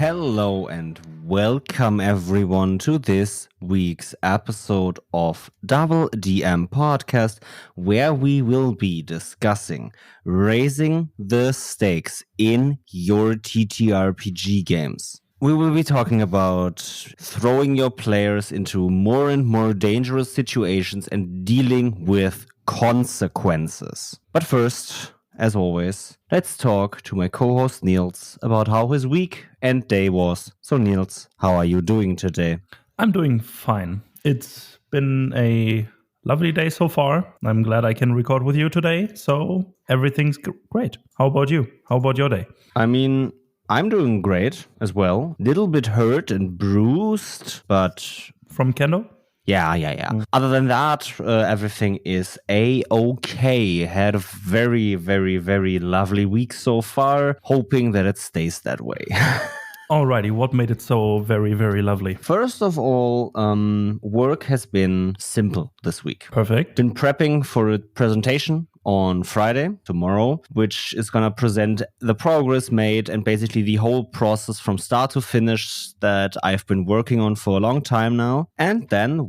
Hello and welcome everyone to this week's episode of DoubleDM podcast, where we will be discussing raising the stakes in your TTRPG games. We will be talking about throwing your players into more and more dangerous situations and dealing with consequences. But first, as always, let's talk to my co-host Niels about how his week and day was. So Niels, how are you doing today? I'm doing fine. It's been a lovely day so far. I'm glad I can record with you today. So everything's great. How about you? How about your day? I'm doing great as well. Little bit hurt and bruised, but... From Kendo? Yeah. Other than that, everything is A-okay. Had a very, very, very lovely week so far. Hoping that it stays that way. Alrighty, what made it so very, very lovely? First of all, work has been simple this week. Perfect. Been prepping for a presentation on Friday, tomorrow, which is going to present the progress made and basically the whole process from start to finish that I've been working on for a long time now. And then,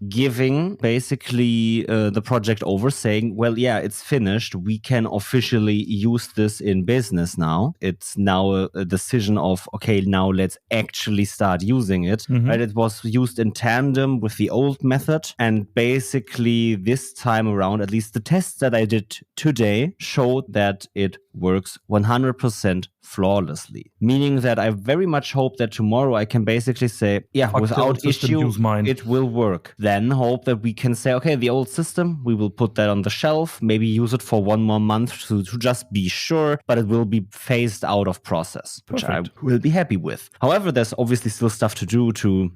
giving basically the project over, saying, it's finished. We can officially use this in business now. It's now a decision of, okay, now let's actually start using it. Mm-hmm. Right? It was used in tandem with the old method. And basically this time around, at least the tests that I did today showed that it works 100% flawlessly. Meaning that I very much hope that tomorrow I can basically say, without issue, it will work. Then hope that we can say, okay, the old system, we will put that on the shelf, maybe use it for one more month to just be sure, but it will be phased out of process, which I will be happy with. However, there's obviously still stuff to do to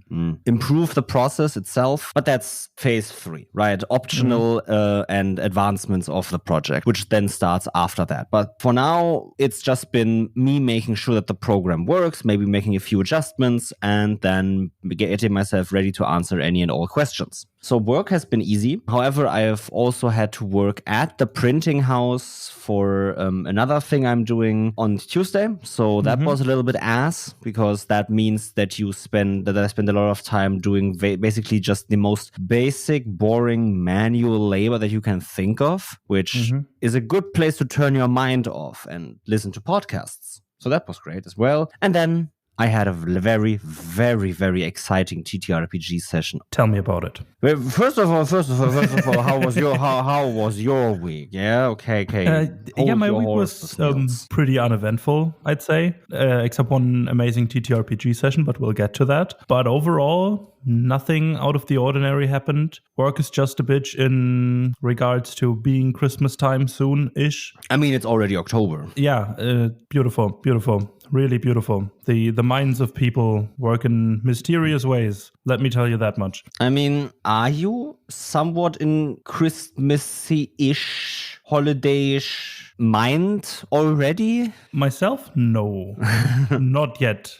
improve the process itself, but that's phase 3, right? Optional and advancements of the project, which then starts after that. But for now, it's just been me making sure that the program works, maybe making a few adjustments, and then getting myself ready to answer any and all questions. So work has been easy. However, I have also had to work at the printing house for another thing I'm doing on Tuesday. So that was a little bit ass, because that means that I spend a lot of time doing basically just the most basic, boring manual labor that you can think of, which is a good place to turn your mind off and listen to podcasts. So that was great as well. And then I had a very, very, very exciting TTRPG session. Tell me about it. Well, first of all, how was your week? Yeah, okay. My week was pretty uneventful, I'd say, except one amazing TTRPG session, but we'll get to that. But overall, nothing out of the ordinary happened. Work is just a bitch in regards to being Christmas time soon-ish. I mean, it's already October. Yeah, beautiful. Really beautiful. The minds of people work in mysterious ways. Let me tell you that much. I mean, are you somewhat in Christmassy-ish, holiday-ish mind already? Myself? No. Not yet.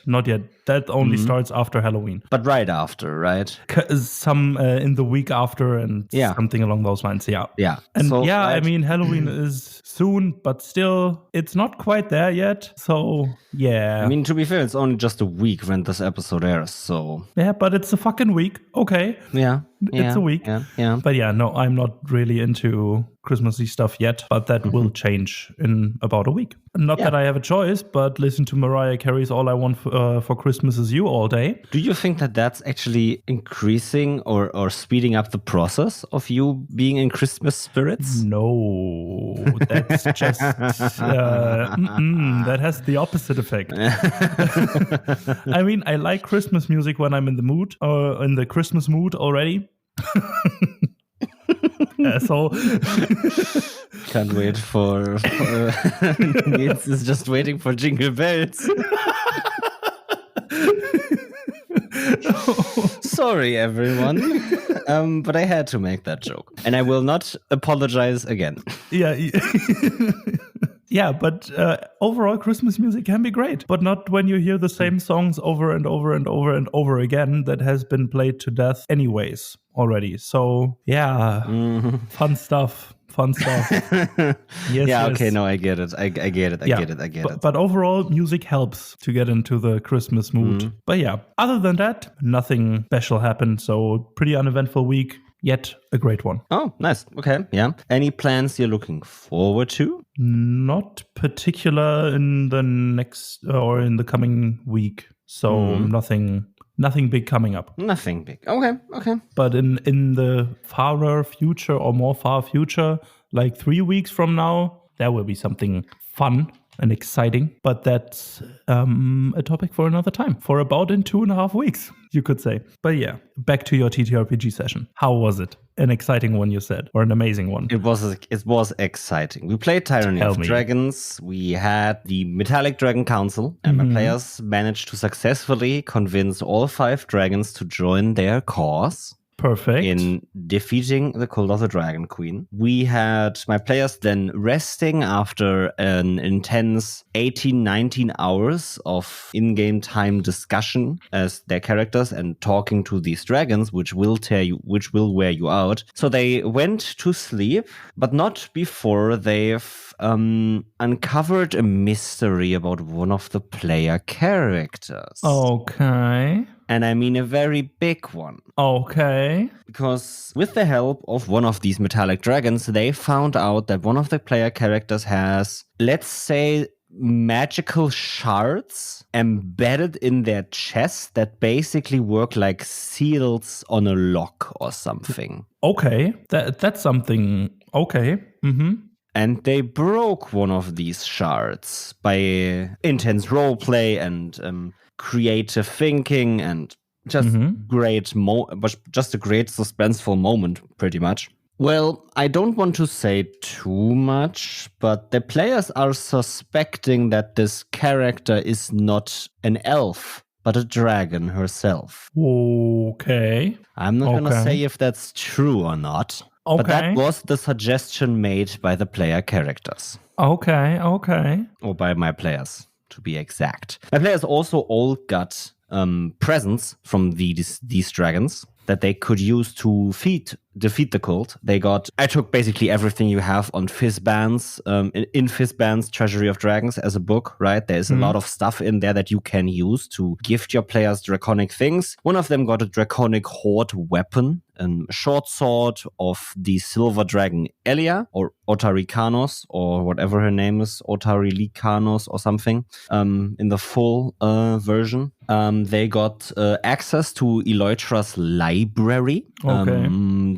That only starts after Halloween. But right after, right? Some in the week after and something along those lines, yeah. And so, right. I mean, Halloween is soon, but still, it's not quite there yet. So, yeah. I mean, to be fair, it's only just a week when this episode airs, so... Yeah, but it's a fucking week. Okay. Yeah. It's a week. Yeah. But yeah, no, I'm not really into Christmassy stuff yet, but that will change in about a week. Not that I have a choice, but listen to Mariah Carey's All I Want for Christmas Is You all day. Do you think that that's actually increasing or speeding up the process of you being in Christmas spirits? No, that's just, that has the opposite effect. I mean, I like Christmas music when I'm in the mood, or in the Christmas mood already. Asshole. Can't wait for Nils is just waiting for Jingle Bells. Sorry, everyone. But I had to make that joke. And I will not apologize again. Yeah. Yeah, but overall, Christmas music can be great, but not when you hear the same songs over and over and over and over again that has been played to death anyways already. So, yeah, fun stuff. Fun stuff. Okay, no, I get it. I get it. But overall, music helps to get into the Christmas mood. But yeah, other than that, nothing special happened. So pretty uneventful week, yet a great one. Oh, nice. Okay, yeah. Any plans you're looking forward to? Not particular in the next or in the coming week. So nothing big coming up. Nothing big. Okay. But in the farther future or more far future, like 3 weeks from now, there will be something fun and exciting. But that's a topic for another time. For about in 2.5 weeks, you could say. But yeah, back to your TTRPG session. How was it? An exciting one, you said, or an amazing one? It was exciting. We played Tyranny of Dragons. We had the Metallic Dragon Council, and my players managed to successfully convince all 5 dragons to join their cause. Perfect. In defeating the Cult of the Dragon Queen. We had my players then resting after an intense 18-19 hours of in-game time discussion as their characters and talking to these dragons, which will wear you out. So they went to sleep, but not before they've uncovered a mystery about one of the player characters. Okay. And I mean a very big one. Okay. Because with the help of one of these metallic dragons, they found out that one of the player characters has, let's say, magical shards embedded in their chest that basically work like seals on a lock or something. Okay. That's something. Okay. Mm-hmm. And they broke one of these shards by intense roleplay and creative thinking and just just a great suspenseful moment, pretty much. Well, I don't want to say too much, but the players are suspecting that this character is not an elf, but a dragon herself. Okay. I'm not going to say if that's true or not. Okay. But that was the suggestion made by the player characters. Okay. Or by my players, to be exact. My players also all got presents from these dragons that they could use to defeat the cult. I took basically everything you have on Fizzban's, in Fizzban's Treasury of Dragons as a book, right? There's a lot of stuff in there that you can use to gift your players draconic things. One of them got a draconic horde weapon, a short sword of the silver dragon Elia, or Otarikanos, or whatever her name is, Otarilicanos or something, in the full version. They got access to Eloitra's library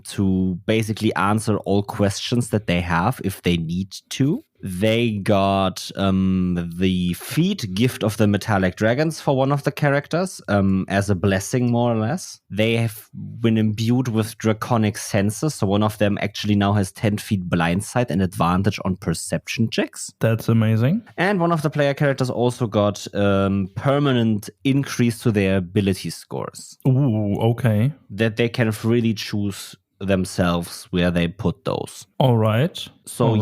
to basically answer all questions that they have if they need to. They got the feat gift of the metallic dragons for one of the characters as a blessing, more or less. They have been imbued with draconic senses, so one of them actually now has 10 feet blindsight and advantage on perception checks. That's amazing. And one of the player characters also got permanent increase to their ability scores. Ooh, okay. That they can freely choose themselves where they put those. All right. So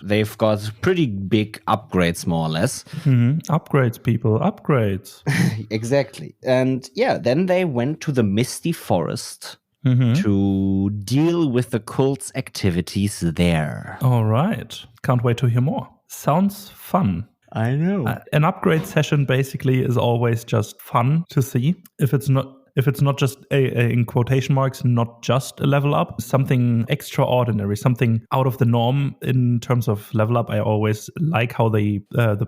they've got pretty big upgrades, more or less. Upgrades, people, upgrades. Exactly. And then they went to the Misty Forest to deal with the cult's activities there. All right. Can't wait to hear more. Sounds fun. I know. An upgrade session basically is always just fun to see. If it's not just in quotation marks, not just a level up, something extraordinary, something out of the norm in terms of level up. I always like how the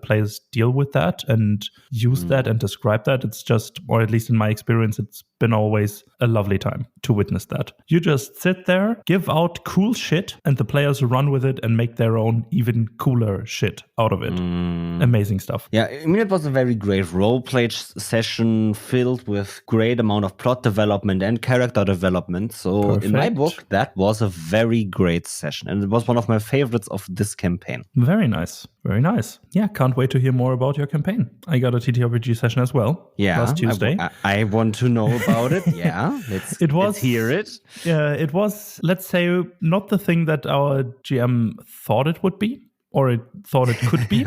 players deal with that and use that and describe that. It's just, or at least in my experience, it's been always a lovely time to witness that. You just sit there, give out cool shit, and the players run with it and make their own even cooler shit out of it. Amazing stuff. Yeah, I mean, it was a very great roleplay session filled with great amount of plot development and character development. So Perfect. In my book, that was a very great session. And it was one of my favorites of this campaign. Very nice. Very nice. Yeah, can't wait to hear more about your campaign. I got a TTRPG session as well. Last Tuesday. I want to know about it. Yeah, let's hear it. Yeah, it was, let's say, not the thing that our GM thought it would be. or it thought it could be.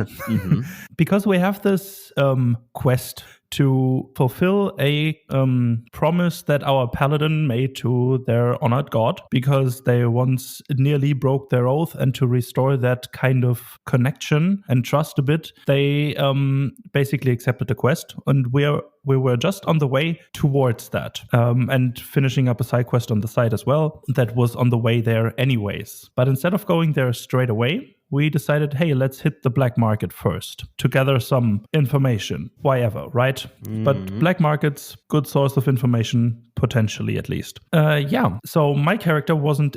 Because we have this quest to fulfill a promise that our paladin made to their honored god, because they once nearly broke their oath, and to restore that kind of connection and trust a bit, they basically accepted the quest, and we were just on the way towards that, and finishing up a side quest on the side as well that was on the way there anyways. But instead of going there straight away, we decided, hey, let's hit the black market first to gather some information. Why ever, right? But black market's good source of information, potentially at least. So my character wasn't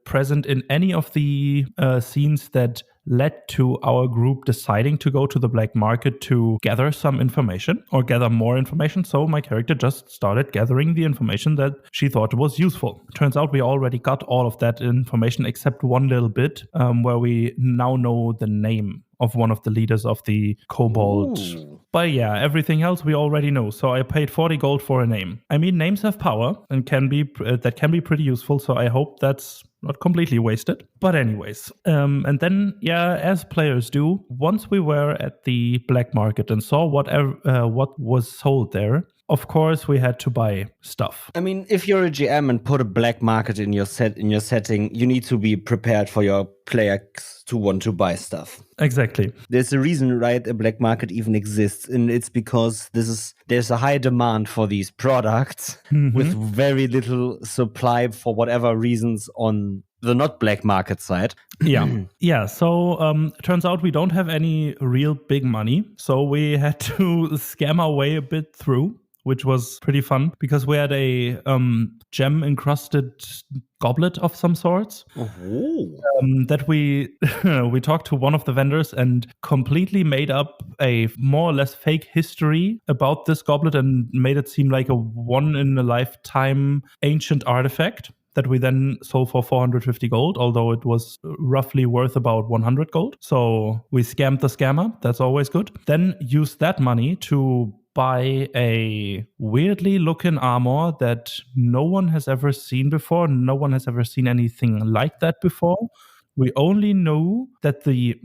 present in any of the scenes that led to our group deciding to go to the black market to gather some information or gather more information. So my character just started gathering the information that she thought was useful. Turns out we already got all of that information except one little bit where we now know the name of one of the leaders of the kobold. Ooh. But yeah, everything else we already know. So I paid 40 gold for a name. I mean, names have power and can be pretty useful. So I hope that's not completely wasted. But anyways, and then, as players do, once we were at the black market and saw what was sold there, of course, we had to buy stuff. I mean, if you're a GM and put a black market in your setting, you need to be prepared for your players to want to buy stuff. Exactly. There's a reason, right, a black market even exists, and it's because there's a high demand for these products with very little supply for whatever reasons on the not black market side. So turns out we don't have any real big money, so we had to scam our way a bit through, which was pretty fun because we had a gem encrusted goblet of some sorts that we talked to one of the vendors and completely made up a more or less fake history about this goblet and made it seem like a one-in-a-lifetime ancient artifact that we then sold for 450 gold, although it was roughly worth about 100 gold. So we scammed the scammer. That's always good. Then used that money to buy a weirdly looking armor that no one has ever seen before. No one has ever seen anything like that before. We only know that the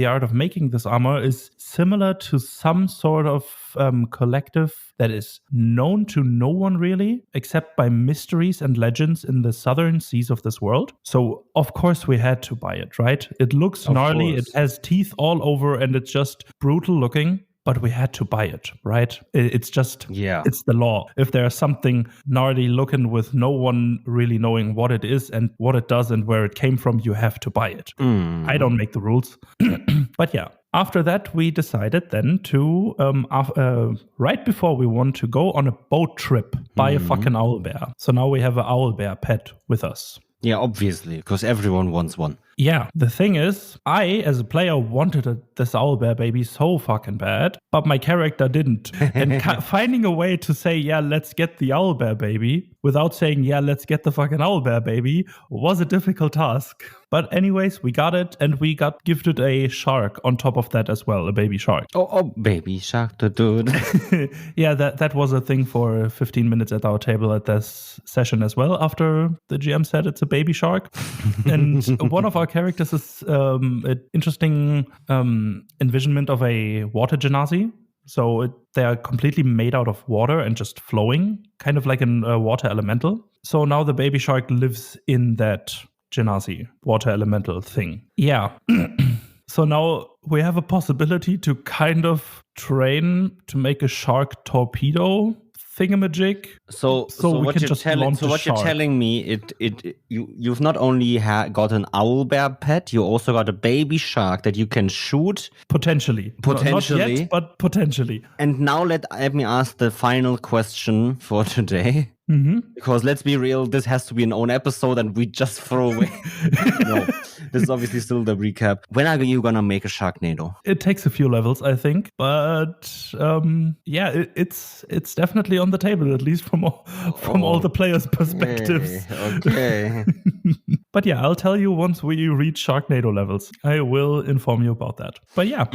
art of making this armor is similar to some sort of collective that is known to no one really, except by mysteries and legends in the southern seas of this world. So, of course, we had to buy it, right? It looks gnarly, it has teeth all over, and it's just brutal looking. But we had to buy it, right? It's just, it's the law. If there's something gnarly looking with no one really knowing what it is and what it does and where it came from, you have to buy it. I don't make the rules. But yeah, after that, we decided then to, right before we want to go on a boat trip, buy a fucking owlbear. So now we have an owlbear pet with us. Yeah, obviously, because everyone wants one. Yeah, the thing is, I, as a player, wanted this owlbear baby so fucking bad, but my character didn't. And finding a way to say, let's get the owlbear baby, without saying, let's get the fucking owlbear baby, was a difficult task. But anyways, we got it, and we got gifted a shark on top of that as well, a baby shark. Oh, baby shark, dude. Yeah, that was a thing for 15 minutes at our table at this session as well, after the GM said it's a baby shark. And one of our characters is an interesting envisionment of a water genasi. So they are completely made out of water and just flowing, kind of like a water elemental. So now the baby shark lives in that genasi, water elemental thing. Yeah. So now we have a possibility to kind of train to make a shark torpedo thingamajig. So what you're telling me, you've not only got an owlbear pet, you also got a baby shark that you can shoot. Potentially. Not yet, but potentially. And now let me ask the final question for today. Because let's be real, this has to be an own episode and we just throw away. No, this is obviously still the recap. When are you gonna make a Sharknado? It takes a few levels, I think, but it's definitely on the table, at least from all the players' perspectives. Okay. But yeah, I'll tell you once we reach Sharknado levels. I will inform you about that. But yeah,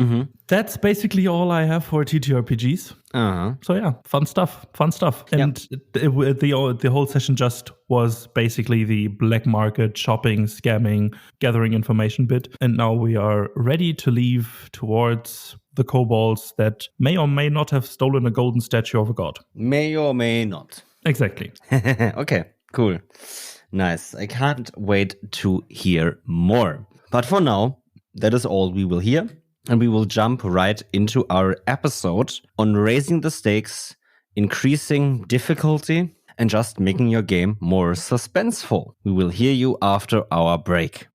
that's basically all I have for TTRPGs. So yeah, fun stuff. And the whole session just was basically the black market shopping, scamming, gathering information bit. And now we are ready to leave towards the kobolds that may or may not have stolen a golden statue of a god. May or may not. Exactly. Okay, cool. Nice. I can't wait to hear more. But for now, that is all we will hear. And we will jump right into our episode on raising the stakes, increasing difficulty, and just making your game more suspenseful. We will hear you after our break.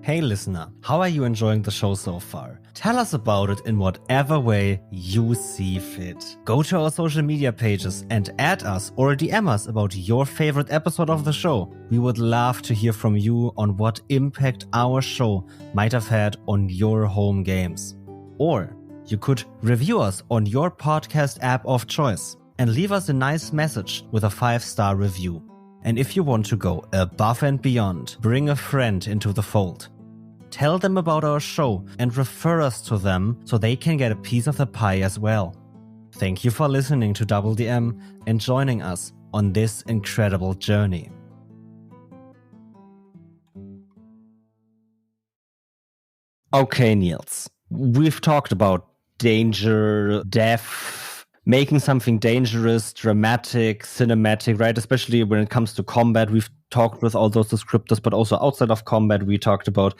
Hey listener, how are you enjoying the show so far? Tell us about it in whatever way you see fit. Go to our social media pages and add us or DM us about your favorite episode of the show. We would love to hear from you on what impact our show might have had on your home games. Or you could review us on your podcast app of choice and leave us a nice message with a 5-star review. And if you want to go above and beyond, bring a friend into the fold. Tell them about our show and refer us to them so they can get a piece of the pie as well. Thank you for listening to DoubleDM and joining us on this incredible journey. Okay, Niels. We've talked about danger, death, making something dangerous, dramatic, cinematic, right? Especially when it comes to combat, we've talked with all those descriptors, but also outside of combat, we talked about,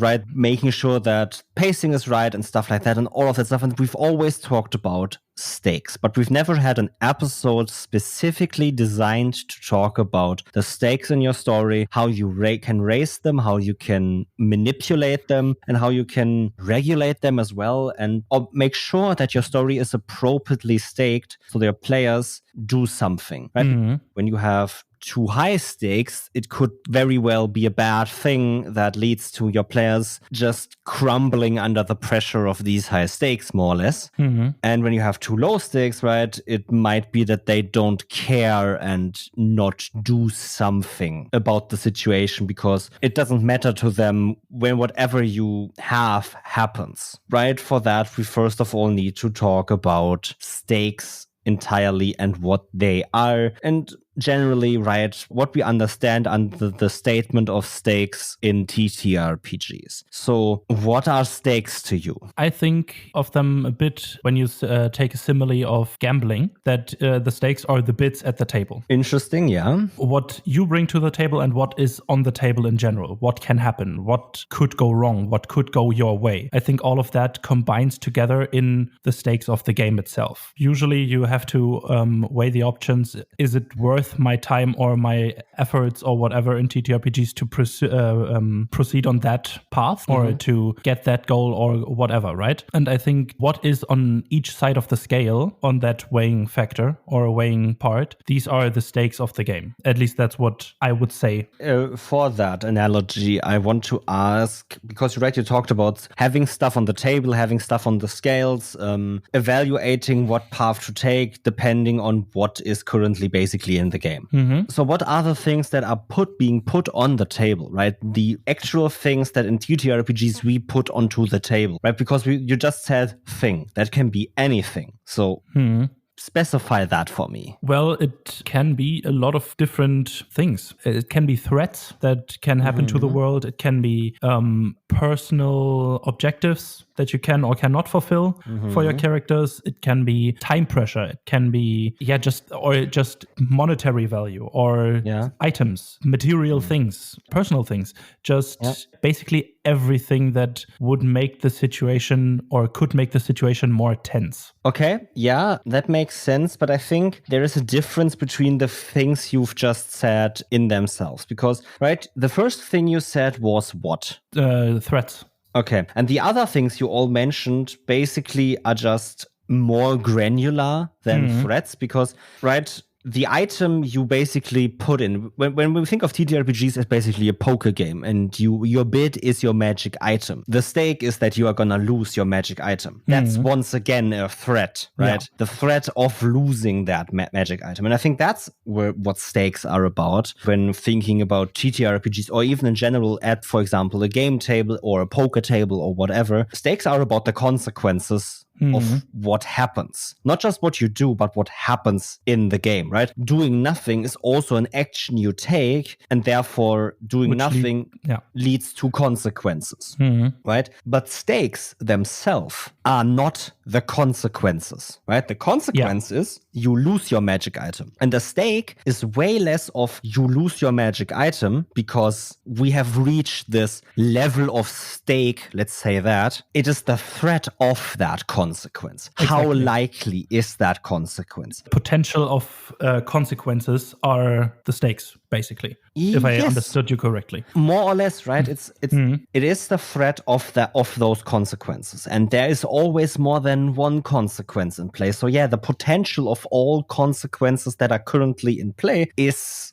right, making sure that pacing is right and stuff like that and all of that stuff. And we've always talked about stakes, but we've never had an episode specifically designed to talk about the stakes in your story, how you can raise them, how you can manipulate them, and how you can regulate them as well, and make sure that your story is appropriately staked so that your players do something, right? Mm-hmm. When you have too high stakes, it could very well be a bad thing that leads to your players just crumbling under the pressure of these high stakes, more or less. Mm-hmm. And when you have too low stakes, right, it might be that they don't care and not do something about the situation because it doesn't matter to them when whatever you have happens, right? For that, we first of all need to talk about stakes entirely and what they are, and generally, right, what we understand under the statement of stakes in TTRPGs. So what are stakes to you? I think of them a bit when you take a simile of gambling, that the stakes are the bits at the table. Interesting, yeah. What you bring to the table and what is on the table in general. What can happen? What could go wrong? What could go your way? I think all of that combines together in the stakes of the game itself. Usually you have to weigh the options. Is it worth my time or my efforts or whatever in TTRPGs to proceed on that path or to get that goal or whatever, right? And I think what is on each side of the scale on that weighing factor or weighing part, these are the stakes of the game. At least that's what I would say. For that analogy, I want to ask, because you talked about having stuff on the table, having stuff on the scales, evaluating what path to take depending on what is currently basically in the game. Mm-hmm. So what are the things that are being put on the table, right? The actual things that in TTRPGs we put onto the table, right? Because you just said thing. That can be anything. So specify that for me. Well, it can be a lot of different things. It can be threats that can happen to the world. It can be personal objectives that you can or cannot fulfill for your characters. It can be time pressure. It can be just monetary value or items, material things, personal things. Basically everything that would make the situation or could make the situation more tense. Okay, yeah, that makes sense. But I think there is a difference between the things you've just said in themselves. Because, right, the first thing you said was what? Threats. Okay. And the other things you all mentioned basically are just more granular than threats because, right, the item you basically put in, when we think of TTRPGs as basically a poker game, and your bid is your magic item. The stake is that you are gonna lose your magic item. That's once again a threat, right? The threat of losing that magic item. And I think that's what stakes are about when thinking about TTRPGs, or even in general at, for example, a game table or a poker table or whatever. Stakes are about the consequences of what happens. Not just what you do, but what happens in the game, right? Doing nothing is also an action you take, and therefore doing nothing leads to consequences, right? But stakes themselves are not the consequences, right? The consequence is you lose your magic item. And the stake is way less of you lose your magic item because we have reached this level of stake, let's say that. It is the threat of that consequence. Exactly. How likely is that consequence? Potential of consequences are the stakes, basically. If I understood you correctly, more or less, right? It is the threat of those consequences, and there is always more than one consequence in play. So the potential of all consequences that are currently in play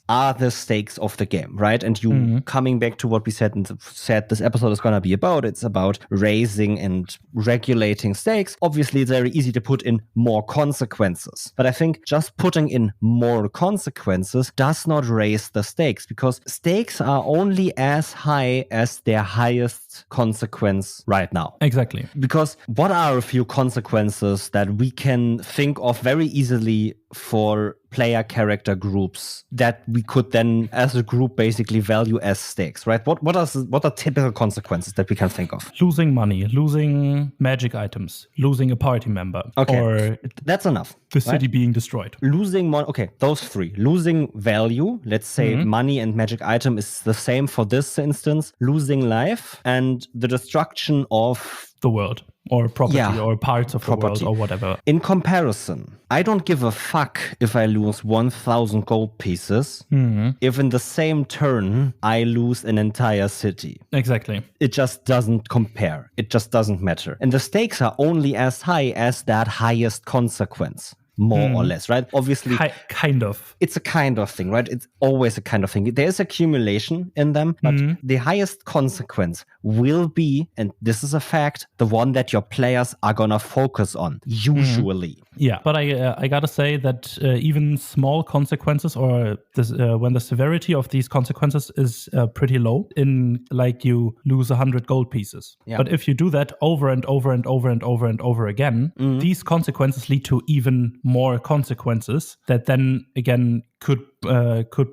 are the stakes of the game, right? And you coming back to what we said this episode is going to be about. It's about raising and regulating stakes. Obviously, it's very easy to put in more consequences, but I think just putting in more consequences does not raise the stakes, because stakes are only as high as their highest consequence right now. Exactly. Because what are a few consequences that we can think of very easily for player character groups that we could then as a group basically value as stakes, right? What are typical consequences that we can think of? Losing money, losing magic items, losing a party member. Okay, or that's enough. The city being destroyed. Losing money. Okay, those three. Losing value, let's say money and magic item is the same for this instance. Losing life and the destruction of the world or property or parts of property. The world or whatever. In comparison, I don't give a fuck if I lose 1,000 gold pieces if in the same turn I lose an entire city. Exactly. It just doesn't compare. It just doesn't matter. And the stakes are only as high as that highest consequence. More or less, right? Obviously, kind of. It's a kind of thing, right? It's always a kind of thing. There's accumulation in them, but the highest consequence will be, and this is a fact, the one that your players are gonna focus on, usually. Yeah, but I gotta say that even small consequences, or when the severity of these consequences is pretty low, in like you lose 100 gold pieces. Yeah. But if you do that over and over and over and over and over again, these consequences lead to even more consequences that then again could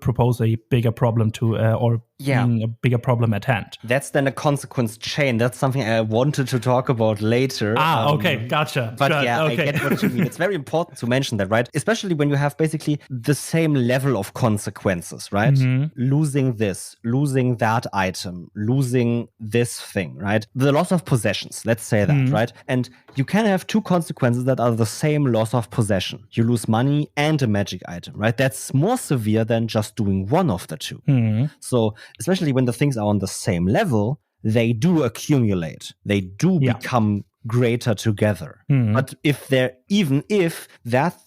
propose a bigger problem being a bigger problem at hand. That's then a consequence chain. That's something I wanted to talk about later. Okay, gotcha. But I get what you mean. It's very important to mention that, right? Especially when you have basically the same level of consequences, right? Losing this, losing that item, losing this thing, right? The loss of possessions, let's say that, right? And you can have two consequences that are the same loss of possession. You lose money and a magic item, right? That's more severe than just doing one of the two. So especially when the things are on the same level, they do accumulate. They do become greater together. But if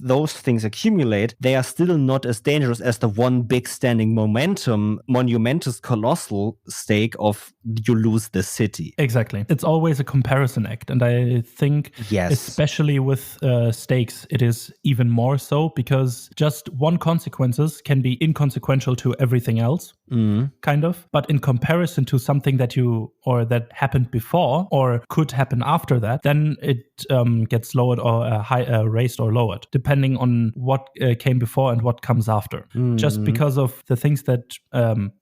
those things accumulate, they are still not as dangerous as the one big standing monumentous colossal stake of you lose the city. Exactly. It's always a comparison act. And I think especially with stakes, it is even more so, because just one consequences can be inconsequential to everything else, kind of. But in comparison to something that that happened before or could happen after that, then it gets lowered or raised or lowered, depending on what came before and what comes after. Just because of the things that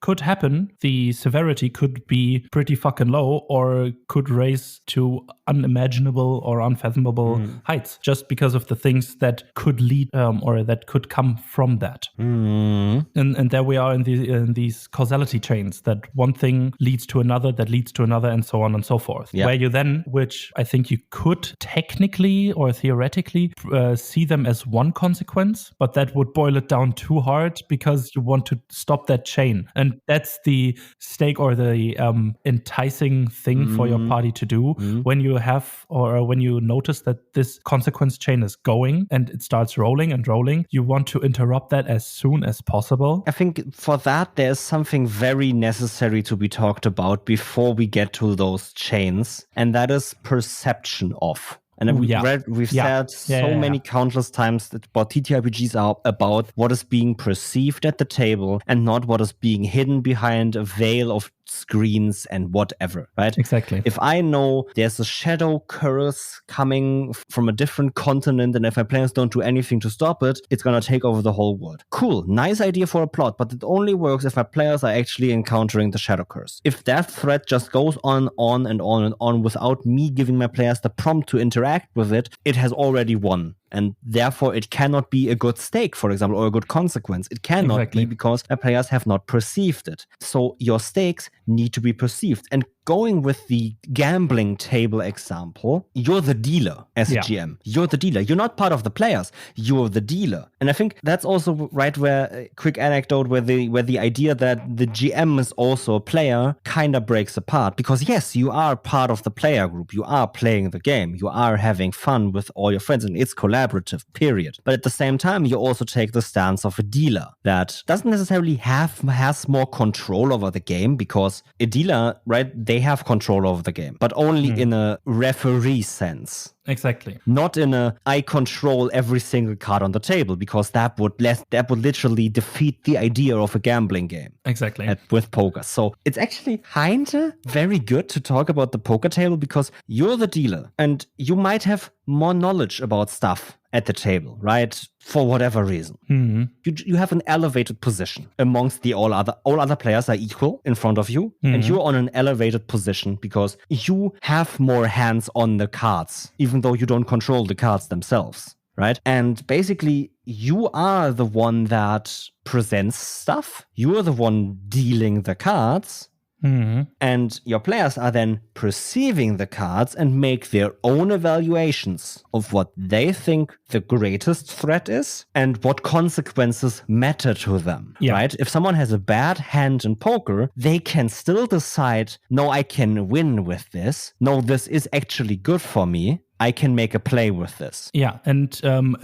could happen, the severity could be pretty fucking low or could raise to unimaginable or unfathomable heights, just because of the things that could lead or that could come from that. And there we are in these these causality chains that one thing leads to another, that leads to another, and so on and so forth. Yeah. Where you then, which I think you could technically or theoretically see them as one consequence, but that would boil it down too hard because you want to stop that chain. And that's the stake or the enticing thing for your party to do when you have or when you notice that this consequence chain is going and it starts rolling and rolling. You want to interrupt that as soon as possible. I think for that, there's something very necessary to be talked about before we get to those chains, and that is perception of. And we've said so many countless times that what TTRPGs are about what is being perceived at the table and not what is being hidden behind a veil of screens and whatever, right? Exactly. If I know there's a shadow curse coming from a different continent and if my players don't do anything to stop it, it's going to take over the whole world. Cool. Nice idea for a plot, but it only works if my players are actually encountering the shadow curse. If that threat just goes on and on without me giving my players the prompt to interact with it, it has already won. And therefore, it cannot be a good stake, for example, or a good consequence. It cannot be because my players have not perceived it. So your stakes need to be perceived. And going with the gambling table example, you're the dealer as a GM. You're the dealer. You're not part of the players. You're the dealer. And I think that's also right where a quick anecdote where the idea that the GM is also a player kind of breaks apart. Because yes, you are part of the player group. You are playing the game. You are having fun with all your friends and it's collaborative, period. But at the same time, you also take the stance of a dealer that doesn't necessarily has more control over the game because a dealer, right, they have control over the game, but only in a referee sense. Exactly. Not in a I control every single card on the table, because that would literally defeat the idea of a gambling game. Exactly. With poker. So it's actually kinda very good to talk about the poker table because you're the dealer and you might have more knowledge about stuff at the table, right? For whatever reason. Mm-hmm. You have an elevated position amongst the all other players are equal in front of you, and you're on an elevated position because you have more hands on the cards, even though you don't control the cards themselves, right? And basically, you are the one that presents stuff. You are the one dealing the cards. And your players are then perceiving the cards and make their own evaluations of what they think the greatest threat is and what consequences matter to them, right? If someone has a bad hand in poker, they can still decide, no, I can win with this. No, this is actually good for me. I can make a play with this. Yeah, and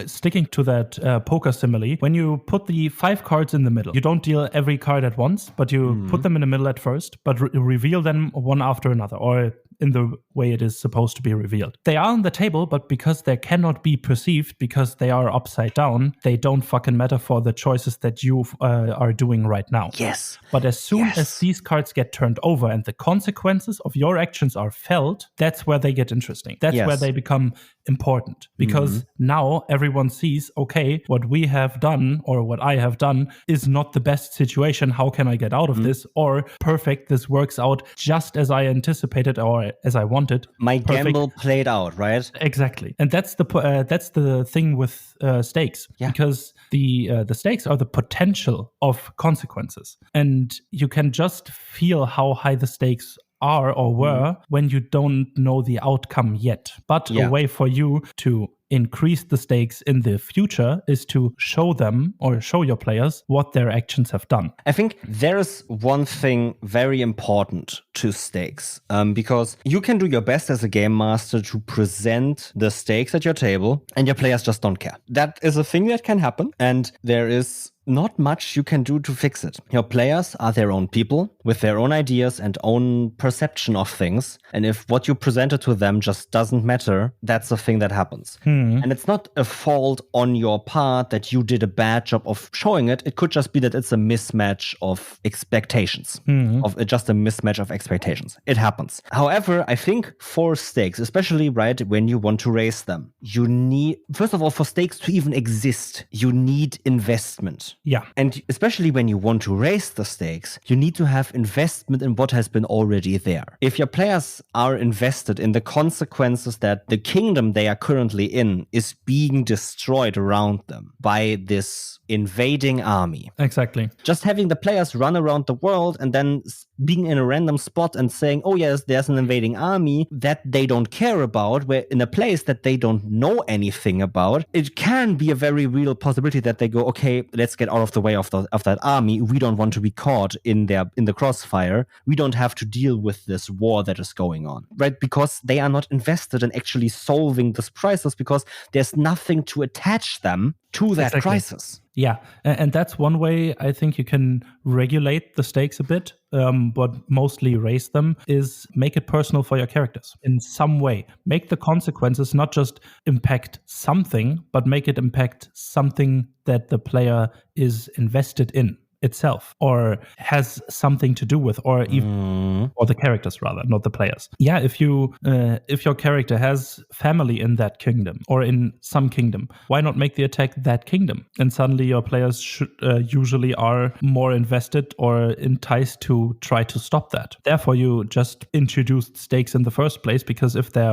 sticking to that poker simile, when you put the 5 cards in the middle, you don't deal every card at once, but you put them in the middle at first, but reveal them one after another, or in the way it is supposed to be revealed. They are on the table, but because they cannot be perceived, because they are upside down, they don't fucking matter for the choices that you are doing right now. Yes. But as soon as these cards get turned over and the consequences of your actions are felt, that's where they get interesting. That's where they become important. Because now everyone sees, okay, what we have done or what I have done is not the best situation. How can I get out of this? Or perfect, this works out just as I anticipated or as I wanted. My gamble played out, right? Exactly. And that's the thing with stakes. Because the stakes are the potential of consequences. And you can just feel how high the stakes are or were when you don't know the outcome yet. But a way for you to increase the stakes in the future is to show them or show your players what their actions have done. I think there's one thing very important to stakes, because you can do your best as a game master to present the stakes at your table and your players just don't care. That is a thing that can happen, and there is not much you can do to fix it. Your players are their own people with their own ideas and own perception of things. And if what you presented to them just doesn't matter, that's a thing that happens. And it's not a fault on your part that you did a bad job of showing it. It could just be that it's a mismatch of expectations, of just a mismatch of expectations. expectations. It happens. However, I think for stakes, especially right when you want to raise them, you need, first of all, for stakes to even exist, you need investment. Yeah. And especially when you want to raise the stakes, you need to have investment in what has been already there. If your players are invested in the consequences that the kingdom they are currently in is being destroyed around them by this invading army. Exactly. Just having the players run around the world and then being in a random spot and saying, oh yes, there's an invading army that they don't care about, where in a place that they don't know anything about, it can be a very real possibility that they go, okay, let's get out of the way of that army. We don't want to be caught in the crossfire. We don't have to deal with this war that is going on, right? Because they are not invested in actually solving this crisis, because there's nothing to attach them to that crisis. Yeah, and that's one way I think you can regulate the stakes a bit, but mostly raise them, is make it personal for your characters in some way. Make the consequences not just impact something, but make it impact something that the player is invested in itself or has something to do with, or even or the characters rather, not the players. Yeah, if your character has family in that kingdom or in some kingdom, why not make the attack that kingdom? And suddenly your players usually are more invested or enticed to try to stop that. Therefore, you just introduced stakes in the first place, because if they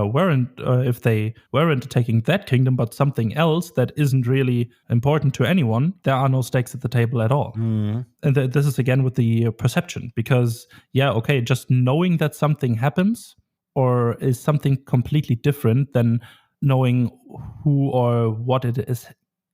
weren't attacking that kingdom but something else that isn't really important to anyone, there are no stakes at the table at all. And this is again with the perception, because just knowing that something happens or is something completely different than knowing who or what it is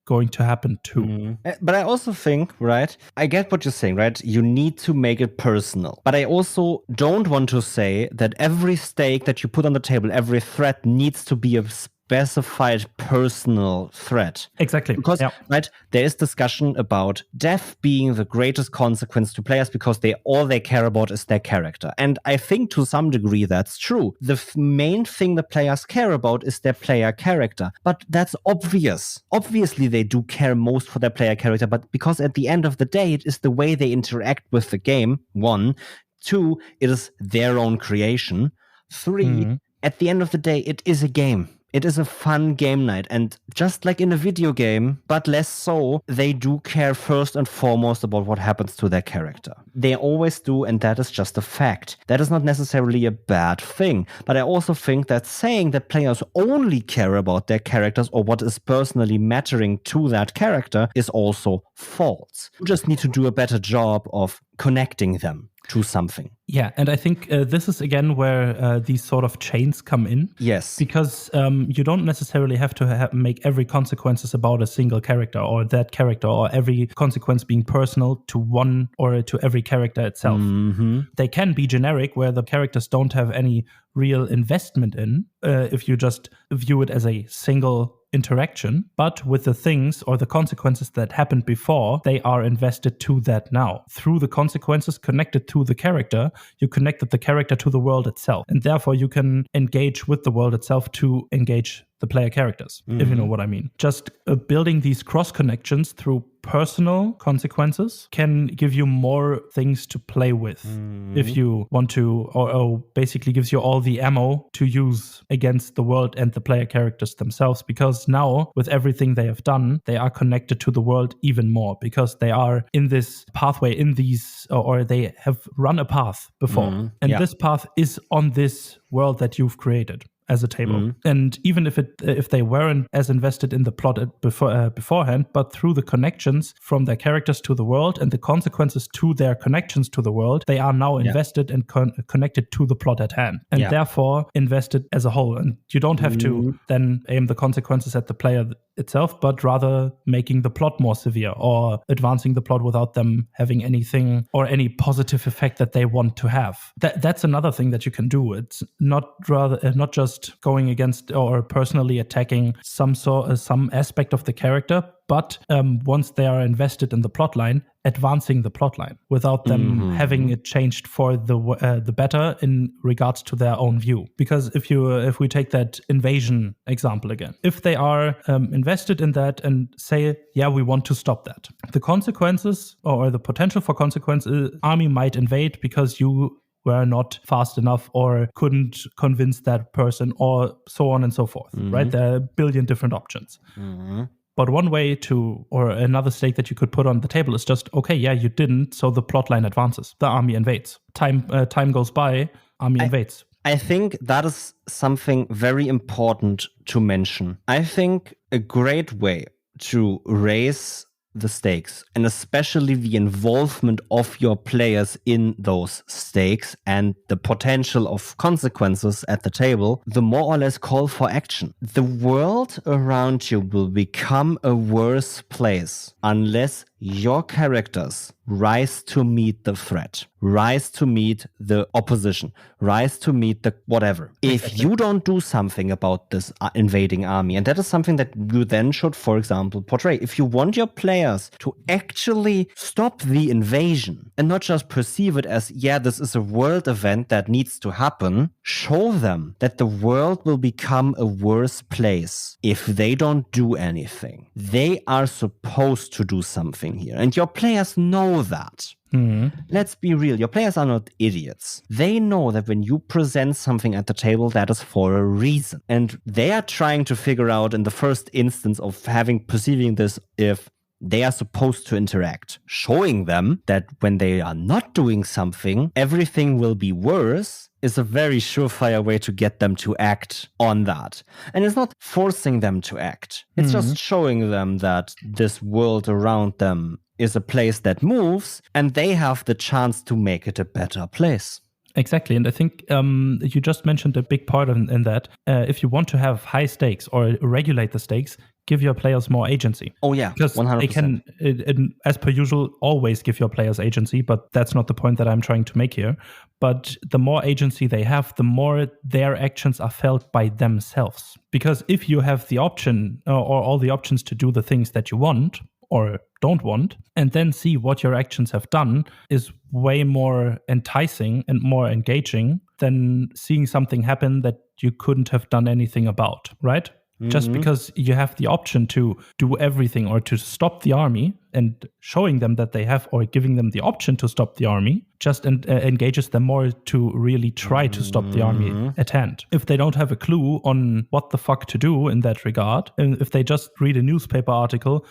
going to happen to. But I also think, right, I get what you're saying, right? You need to make it personal. But I also don't want to say that every stake that you put on the table, every threat needs to be a specified personal threat. Exactly. Because, right, there is discussion about death being the greatest consequence to players because all they care about is their character. And I think to some degree that's true. The main thing the players care about is their player character. But that's obvious. Obviously, they do care most for their player character, but because at the end of the day, it is the way they interact with the game, 1. 2, it is their own creation. 3, at the end of the day, it is a game. It is a fun game night, and just like in a video game, but less so, they do care first and foremost about what happens to their character. They always do, and that is just a fact. That is not necessarily a bad thing, but I also think that saying that players only care about their characters or what is personally mattering to that character is also false. You just need to do a better job of connecting them to something. Yeah, and I think this is again where these sort of chains come in. Yes. Because you don't necessarily have to make every consequences about a single character or that character, or every consequence being personal to one or to every character itself. They can be generic, where the characters don't have any real investment in, if you just view it as a single interaction, but with the things or the consequences that happened before, they are invested to that now. Through the consequences connected to the character, you connected the character to the world itself. And therefore you can engage with the world itself to engage the player characters, if you know what I mean. Just building these cross connections through personal consequences can give you more things to play with if you want to, or basically gives you all the ammo to use against the world and the player characters themselves, because now with everything they have done, they are connected to the world even more, because they are in this pathway, in these, or they have run a path before, and this path is on this world that you've created as a table. And even if they weren't as invested in the plot beforehand, but through the connections from their characters to the world and the consequences to their connections to the world, they are now invested and connected to the plot at hand, and therefore invested as a whole. And you don't have to then aim the consequences at the player itself, but rather making the plot more severe or advancing the plot without them having anything or any positive effect that they want to have. That's another thing that you can do. It's not just going against or personally attacking some aspect of the character, but once they are invested in the plotline, advancing the plotline without them having it changed for the better in regards to their own view. Because if we take that invasion example again, if they are invested in that and say, yeah, we want to stop that, the consequences or the potential for consequences, army might invade because you were not fast enough or couldn't convince that person or so on and so forth, right? There are a billion different options. But one way to, or another stake that you could put on the table is just, okay, yeah, you didn't, so the plot line advances. The army invades. Time goes by, army invades. I think that is something very important to mention. I think a great way to raise the stakes, and especially the involvement of your players in those stakes and the potential of consequences at the table, the more or less call for action. The world around you will become a worse place unless your characters rise to meet the threat, rise to meet the opposition, rise to meet the whatever. If you don't do something about this invading army, and that is something that you then should, for example, portray. If you want your players to actually stop the invasion and not just perceive it as, yeah, this is a world event that needs to happen, show them that the world will become a worse place if they don't do anything. They are supposed to do something here. And your players know that. Let's be real. Your players are not idiots. They know that when you present something at the table, that is for a reason. And they are trying to figure out in the first instance of perceiving this if they are supposed to interact. Showing them that when they are not doing something, everything will be worse is a very surefire way to get them to act on that. And it's not forcing them to act. It's just showing them that this world around them is a place that moves, and they have the chance to make it a better place. Exactly. And I think you just mentioned a big part in that. If you want to have high stakes or regulate the stakes, give your players more agency. Oh, yeah, because 100%. They can, as per usual, always give your players agency, but that's not the point that I'm trying to make here. But the more agency they have, the more their actions are felt by themselves. Because if you have the option or all the options to do the things that you want or don't want, and then see what your actions have done, is way more enticing and more engaging than seeing something happen that you couldn't have done anything about, right? Just because you have the option to do everything or to stop the army, and showing them that they have, or giving them the option to stop the army, just engages them more to really try to stop the army at hand. If they don't have a clue on what the fuck to do in that regard, and if they just read a newspaper article,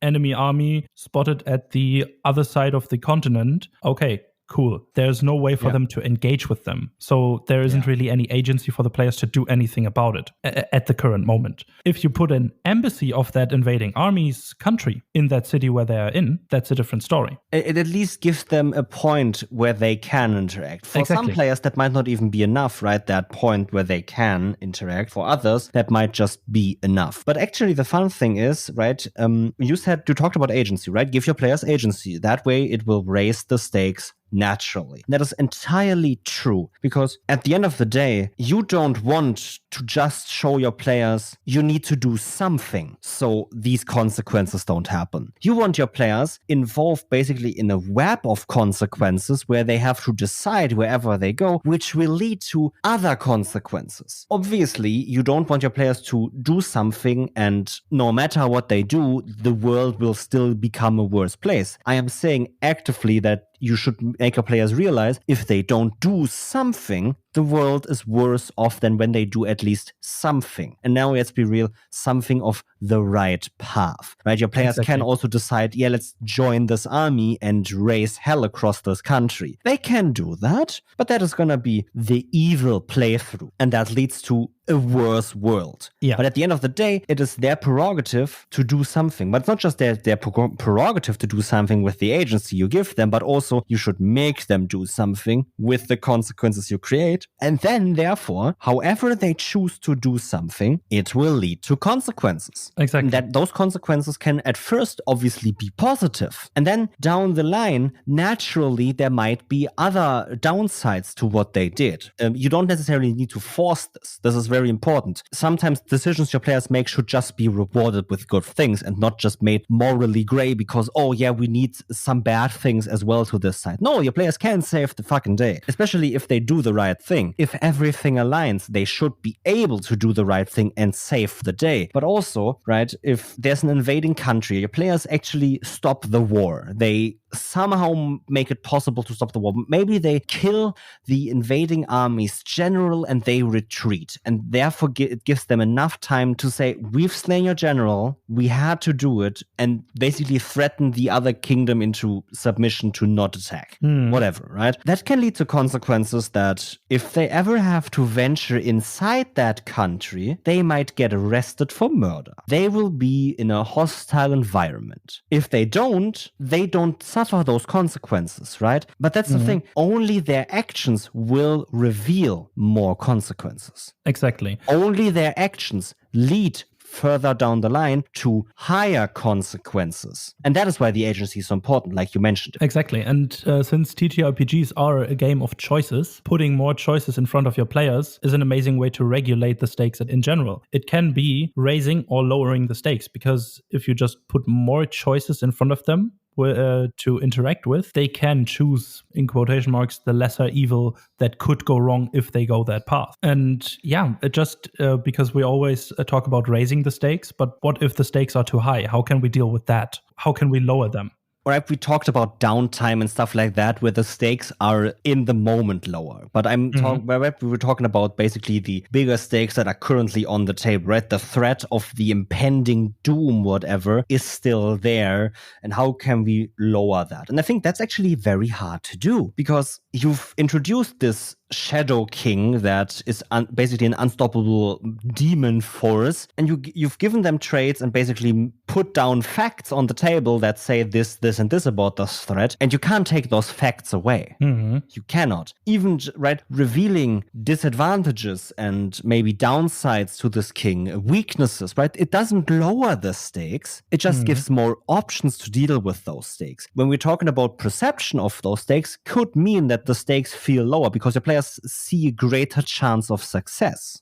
enemy army spotted at the other side of the continent, okay, cool. There's no way for them to engage with them. So there isn't really any agency for the players to do anything about it at the current moment. If you put an embassy of that invading army's country in that city where they are in, that's a different story. It at least gives them a point where they can interact. For some players, that might not even be enough, right? That point where they can interact. For others, that might just be enough. But actually, the fun thing is, right, you talked about agency, right? Give your players agency. That way, it will raise the stakes naturally. That is entirely true, because at the end of the day, you don't want to just show your players you need to do something so these consequences don't happen. You want your players involved basically in a web of consequences where they have to decide wherever they go, which will lead to other consequences. Obviously, you don't want your players to do something and no matter what they do, the world will still become a worse place. I am saying actively that you should make your players realize if they don't do something, the world is worse off than when they do at least something. And now let's be real, something of the right path, right? Your players can also decide, let's join this army and raise hell across this country. They can do that, but that is going to be the evil playthrough. And that leads to a worse world. Yeah. But at the end of the day, it is their prerogative to do something. But it's not just their prerogative to do something with the agency you give them, but also you should make them do something with the consequences you create. And then, therefore, however they choose to do something, it will lead to consequences. Exactly. And that those consequences can at first obviously be positive. And then down the line, naturally, there might be other downsides to what they did. You don't necessarily need to force this. This is very important. Sometimes decisions your players make should just be rewarded with good things and not just made morally gray because, we need some bad things as well to this side. No, your players can save the fucking day, especially if they do the right thing. If everything aligns, they should be able to do the right thing and save the day. But also, right, if there's an invading country, your players actually stop the war. They somehow make it possible to stop the war. Maybe they kill the invading army's general and they retreat. And therefore it gives them enough time to say, we've slain your general, we had to do it, and basically threaten the other kingdom into submission to not attack. Whatever, right? That can lead to consequences that if they ever have to venture inside that country, they might get arrested for murder. They will be in a hostile environment. If they don't suffer those consequences, right? But that's the thing. Only their actions will reveal more consequences. Exactly. Only their actions lead further down the line to higher consequences. And that is why the agency is so important, like you mentioned. Exactly. And since TTRPGs are a game of choices, putting more choices in front of your players is an amazing way to regulate the stakes in general. It can be raising or lowering the stakes, because if you just put more choices in front of them, to interact with, they can choose, in quotation marks, the lesser evil that could go wrong if they go that path. And yeah, it just because we always talk about raising the stakes, but what if the stakes are too high? How can we deal with that? How can we lower them? Right, we talked about downtime and stuff like that, where the stakes are in the moment lower. But we were talking about basically the bigger stakes that are currently on the table, right? The threat of the impending doom, whatever, is still there. And how can we lower that? And I think that's actually very hard to do, because you've introduced this Shadow King that is basically an unstoppable demon force, and you've given them traits and basically put down facts on the table that say this, and this about this threat, and you can't take those facts away. You cannot. Even, right, revealing disadvantages and maybe downsides to this king, weaknesses, right? It doesn't lower the stakes. It just gives more options to deal with those stakes. When we're talking about perception of those stakes, could mean that the stakes feel lower because your players see a greater chance of success.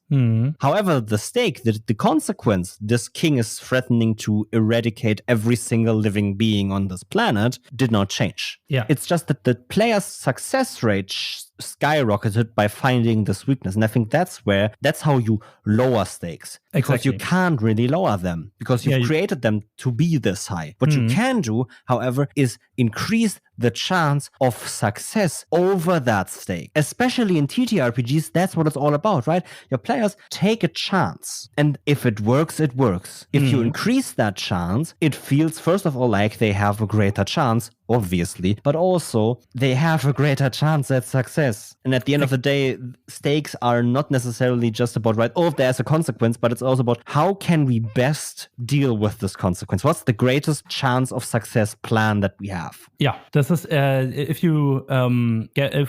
However, the stake, the consequence, this king is threatening to eradicate every single living being on this planet, did not change. Yeah. It's just that the player's success rate skyrocketed by finding this weakness. And I think that's how you lower stakes. Because you can't really lower them, because you've created them to be this high. What you can do, however, is increase the chance of success over that stake. Especially in TTRPGs, that's what it's all about, right? Your players take a chance, and if it works, it works. If you increase that chance, it feels, first of all, like they have a greater chance, obviously, but also they have a greater chance at success. And at the end of the day, stakes are not necessarily just about, right, oh, there's a consequence, but it's also about how can we best deal with this consequence? What's the greatest chance of success plan that we have? Yeah, this is if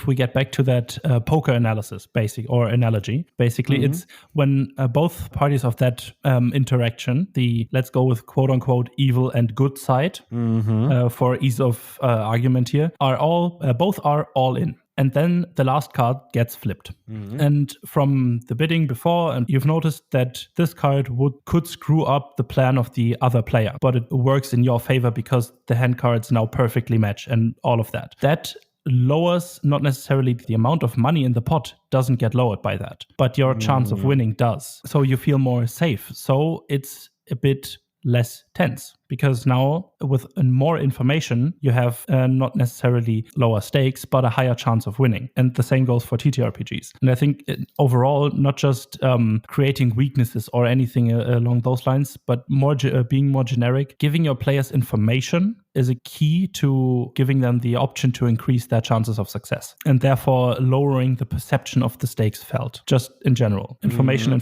we get back to that poker analysis, analogy. Basically, it's when both parties of that interaction, the let's go with quote unquote evil and good side, for ease of argument here, both are all in. And then the last card gets flipped. And from the bidding before, and you've noticed that this card could screw up the plan of the other player, but it works in your favor because the hand cards now perfectly match and all of that. That lowers not necessarily the amount of money in the pot, doesn't get lowered by that, but your chance of winning does. So you feel more safe. So it's a bit less tense, because now with more information, you have not necessarily lower stakes, but a higher chance of winning. And the same goes for TTRPGs. And I think overall, not just creating weaknesses or anything along those lines, but being more generic, giving your players information is a key to giving them the option to increase their chances of success, and therefore lowering the perception of the stakes felt, just in general. Information.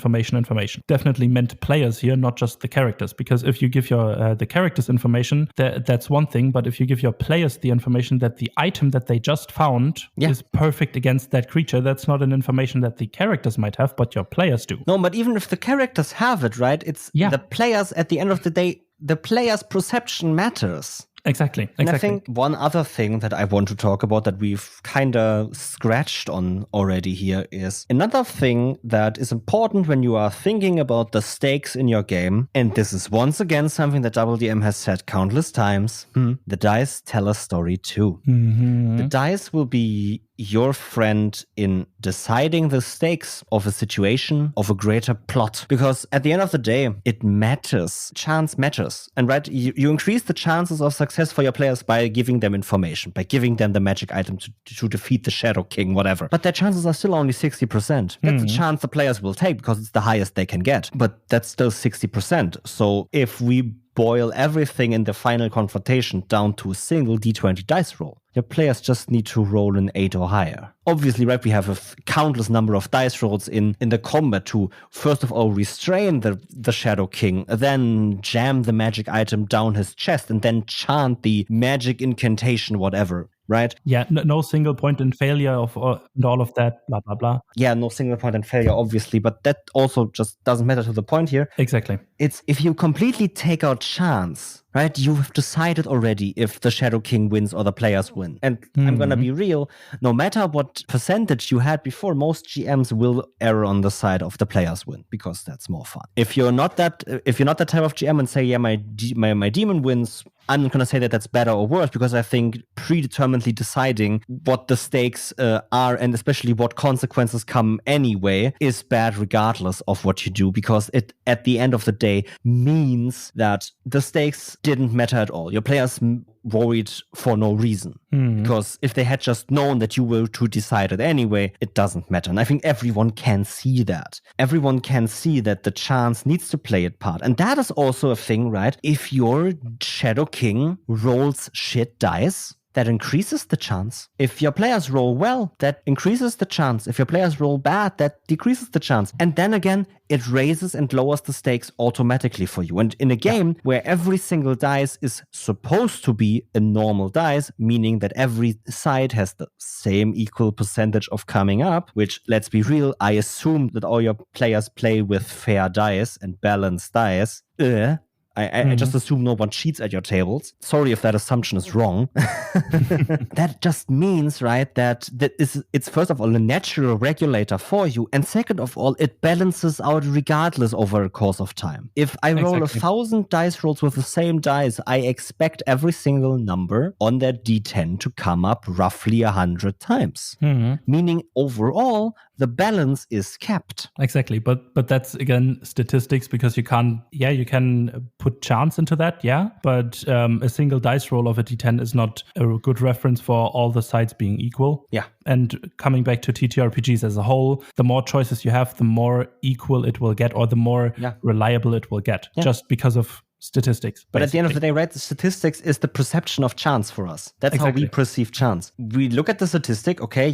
Definitely meant players here, not just the characters, because if you give the characters information, that's one thing, but if you give your players the information that the item that they just found is perfect against that creature, that's not an information that the characters might have, but your players do. No, but even if the characters have it, right, it's the players, at the end of the day, the player's perception matters. Exactly. And I think one other thing that I want to talk about that we've kind of scratched on already here is another thing that is important when you are thinking about the stakes in your game. And this is once again something that DoubleDM has said countless times. The dice tell a story too. The dice will be your friend in deciding the stakes of a situation, of a greater plot. Because at the end of the day, it matters. Chance matters. And right, you increase the chances of success for your players by giving them information, by giving them the magic item to defeat the Shadow King, whatever. But their chances are still only 60%. That's a chance the players will take because it's the highest they can get. But that's still 60%. So if we boil everything in the final confrontation down to a single D20 dice roll, your players just need to roll an 8 or higher. Obviously, right, we have a countless number of dice rolls in the combat to, first of all, restrain the Shadow King, then jam the magic item down his chest, and then chant the magic incantation, whatever. Right? Yeah, no single point in failure and all of that, blah, blah, blah. Yeah, no single point in failure, obviously, but that also just doesn't matter to the point here. Exactly. It's if you completely take out chance, right, you have decided already if the Shadow King wins or the players win. And I'm going to be real, no matter what percentage you had before, most GMs will err on the side of the players win because that's more fun. If you're not that type of GM and say, yeah, my demon wins, I'm not going to say that that's better or worse because I think predeterminedly deciding what the stakes are and especially what consequences come anyway is bad regardless of what you do because it, at the end of the day, means that the stakes didn't matter at all. Your players worried for no reason because if they had just known that you were to decide it anyway, it doesn't matter. And I think everyone can see that. Everyone can see that the chance needs to play its part. And that is also a thing, right? If your Shadow King rolls shit dice, that increases the chance. If your players roll well, that increases the chance. If your players roll bad, that decreases the chance. And then again, it raises and lowers the stakes automatically for you. And in a game where every single dice is supposed to be a normal dice, meaning that every side has the same equal percentage of coming up, which, let's be real, I assume that all your players play with fair dice and balanced dice. I just assume no one cheats at your tables. Sorry if that assumption is wrong. That just means, right, that it's first of all a natural regulator for you. And second of all, it balances out regardless over a course of time. If I roll 1,000 dice rolls with the same dice, I expect every single number on that D10 to come up roughly 100 times. Meaning overall, the balance is kept. Exactly. But that's, again, statistics because you can put chance into that, but a single dice roll of a D10 is not a good reference for all the sides being equal. Yeah. And coming back to TTRPGs as a whole, the more choices you have, the more equal it will get or the more reliable it will get, just because of statistics. But at the end of the day, right, the statistics is the perception of chance for us. That's how we perceive chance. We look at the statistic, okay,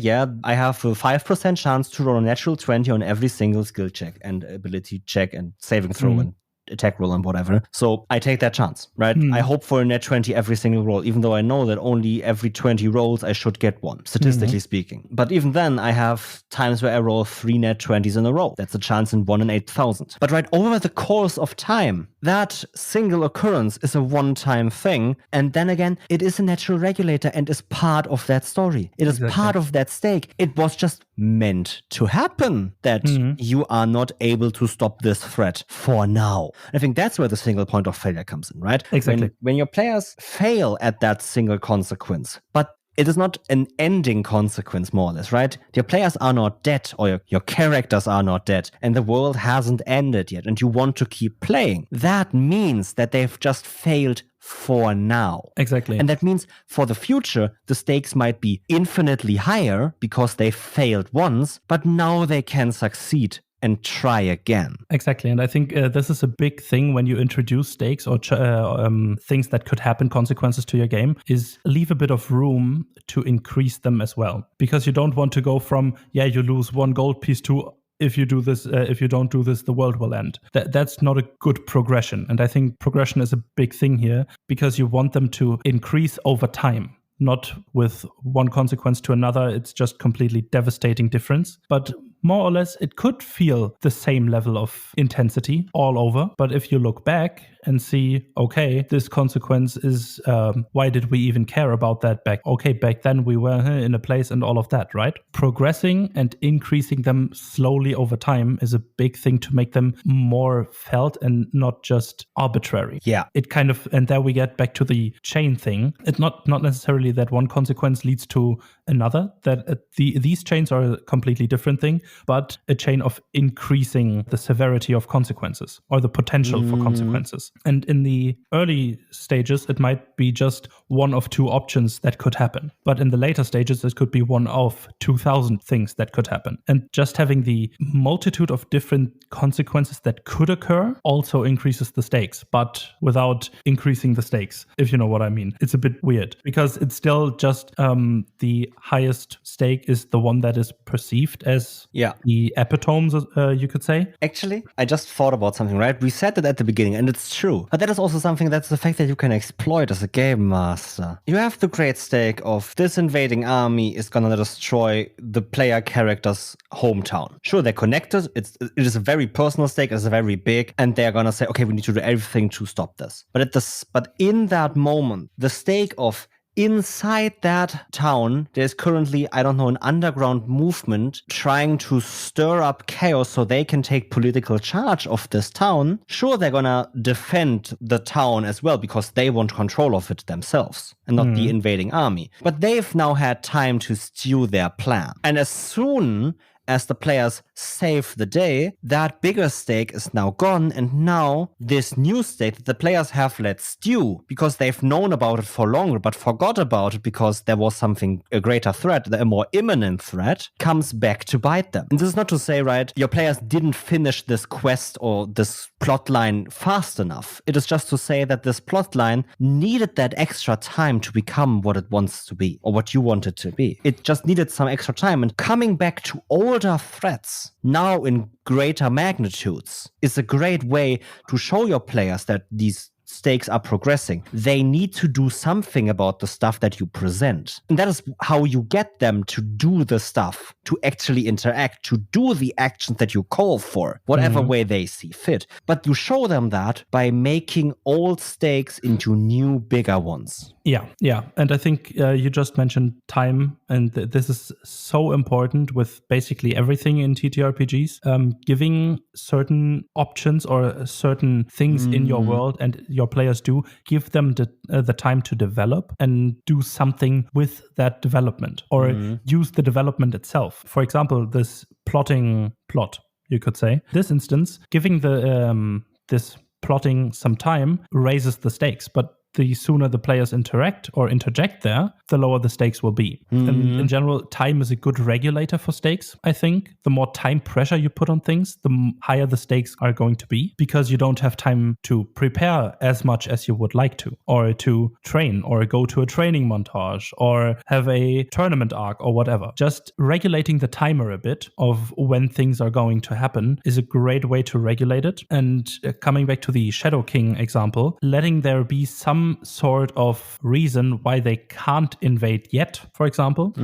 I have a 5% chance to roll a natural 20 on every single skill check and ability check and saving throw and attack roll and whatever. So I take that chance, right? I hope for a net 20 every single roll, even though I know that only every 20 rolls I should get one, statistically speaking. But even then, I have times where I roll 3 net 20s in a row. That's a chance in 1 in 8,000. But right over the course of time, that single occurrence is a one-time thing. And then again, it is a natural regulator and is part of that story. It is part of that stake. It was just meant to happen that you are not able to stop this threat for now. I think that's where the single point of failure comes in, right? Exactly. When your players fail at that single consequence, but it is not an ending consequence, more or less, right? Your players are not dead, or your characters are not dead, and the world hasn't ended yet, and you want to keep playing. That means that they've just failed for now. Exactly. And that means for the future, the stakes might be infinitely higher because they failed once, but now they can succeed and try again. Exactly. And I think this is a big thing when you introduce stakes or things that could happen, consequences to your game, is leave a bit of room to increase them as well. Because you don't want to go from, you lose 1 gold piece to, if you do this, if you don't do this, the world will end. That's not a good progression. And I think progression is a big thing here because you want them to increase over time. Not with one consequence to another. It's just completely devastating difference. But more or less, it could feel the same level of intensity all over. But if you look back and see, okay, this consequence is, why did we even care about that back? Okay, back then we were in a place and all of that, right? Progressing and increasing them slowly over time is a big thing to make them more felt and not just arbitrary. Yeah. It kind of, and there we get back to the chain thing. It's not necessarily that one consequence leads to another, that these chains are a completely different thing, but a chain of increasing the severity of consequences or the potential for consequences. And in the early stages, it might be just one of two options that could happen. But in the later stages, it could be one of 2,000 things that could happen. And just having the multitude of different consequences that could occur also increases the stakes, but without increasing the stakes, if you know what I mean. It's a bit weird because it's still just the highest stake is the one that is perceived as the epitomes, you could say. Actually, I just thought about something, right? We said it at the beginning, and it's true. But that is also something that's the fact that you can exploit as a game master. You have the great stake of this invading army is gonna destroy the player character's hometown. Sure, they're connected. It is a very personal stake. It's very big, and they're gonna say, okay, we need to do everything to stop this. But in that moment, the stake of inside that town, there's currently, I don't know, an underground movement trying to stir up chaos so they can take political charge of this town. Sure, they're gonna defend the town as well because they want control of it themselves and not the invading army. But they've now had time to stew their plan. And as soon as the players save the day, that bigger stake is now gone, and now this new stake that the players have let stew because they've known about it for longer but forgot about it because there was a greater threat, a more imminent threat, comes back to bite them. And this is not to say, right, your players didn't finish this quest or this plot line fast enough. It is just to say that this plot line needed that extra time to become what it wants to be or what you want it to be. It just needed some extra time, and coming back to older threats now in greater magnitudes is a great way to show your players that these stakes are progressing. They need to do something about the stuff that you present. And that is how you get them to do the stuff, to actually interact, to do the actions that you call for, whatever way they see fit. But you show them that by making old stakes into new, bigger ones. Yeah. And I think you just mentioned time, and this is so important with basically everything in TTRPGs. Giving certain options or certain things in your world and your players give them the time to develop and do something with that development or use the development itself. For example, this plot, you could say. This instance, giving this plotting some time raises the stakes, but the sooner the players interact or interject there, the lower the stakes will be. And in general, time is a good regulator for stakes, I think. The more time pressure you put on things, the higher the stakes are going to be, because you don't have time to prepare as much as you would like to, or to train, or go to a training montage, or have a tournament arc, or whatever. Just regulating the timer a bit of when things are going to happen is a great way to regulate it. And coming back to the Shadow King example, letting there be some sort of reason why they can't invade yet, for example,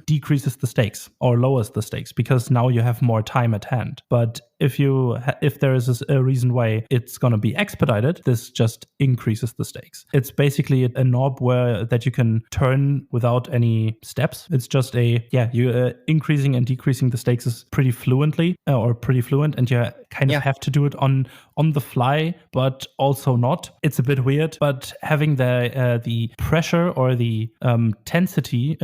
decreases the stakes or lowers the stakes, because now you have more time at hand. But if there is a reason why it's going to be expedited, this just increases the stakes. It's basically a knob that you can turn without any steps. It's just you increasing and decreasing the stakes is pretty fluent, and you kind of have to do it on the fly, but also not. It's a bit weird, but having the pressure or the intensity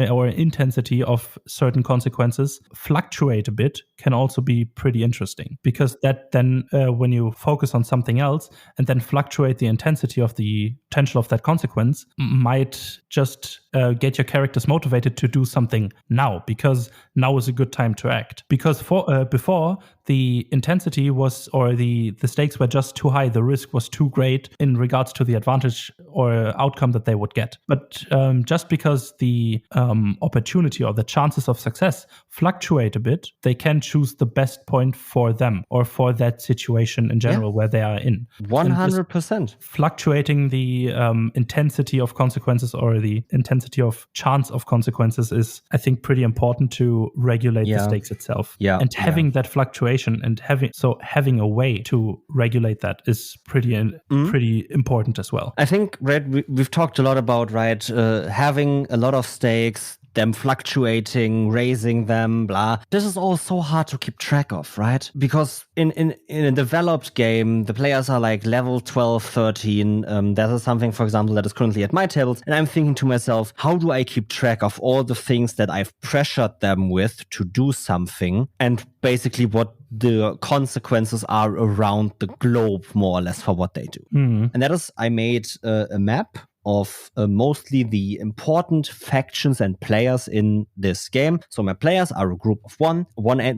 of certain consequences fluctuate a bit can also be pretty interesting. Because that then, when you focus on something else and then fluctuate the intensity of the potential of that consequence, might just get your characters motivated to do something now, because now is a good time to act. Because before, the intensity was, or the stakes were just too high, the risk was too great in regards to the advantage or outcome that they would get. But just because the opportunity or the chances of success fluctuate a bit, they can choose the best point for them or for that situation in general where they are in. 100%. Fluctuating the the intensity of consequences or the intensity of chance of consequences is, I think, pretty important to regulate the stakes itself. And having that fluctuation and having a way to regulate that is pretty important as well. I think, right, we've talked a lot about, right, having a lot of stakes, them fluctuating, raising them, blah. This is all so hard to keep track of, right? Because in a developed game, the players are like level 12, 13. That is something, for example, that is currently at my tables. And I'm thinking to myself, how do I keep track of all the things that I've pressured them with to do something? And basically what the consequences are around the globe, more or less, for what they do. And that is, I made a map of mostly the important factions and players in this game. So my players are a group of one.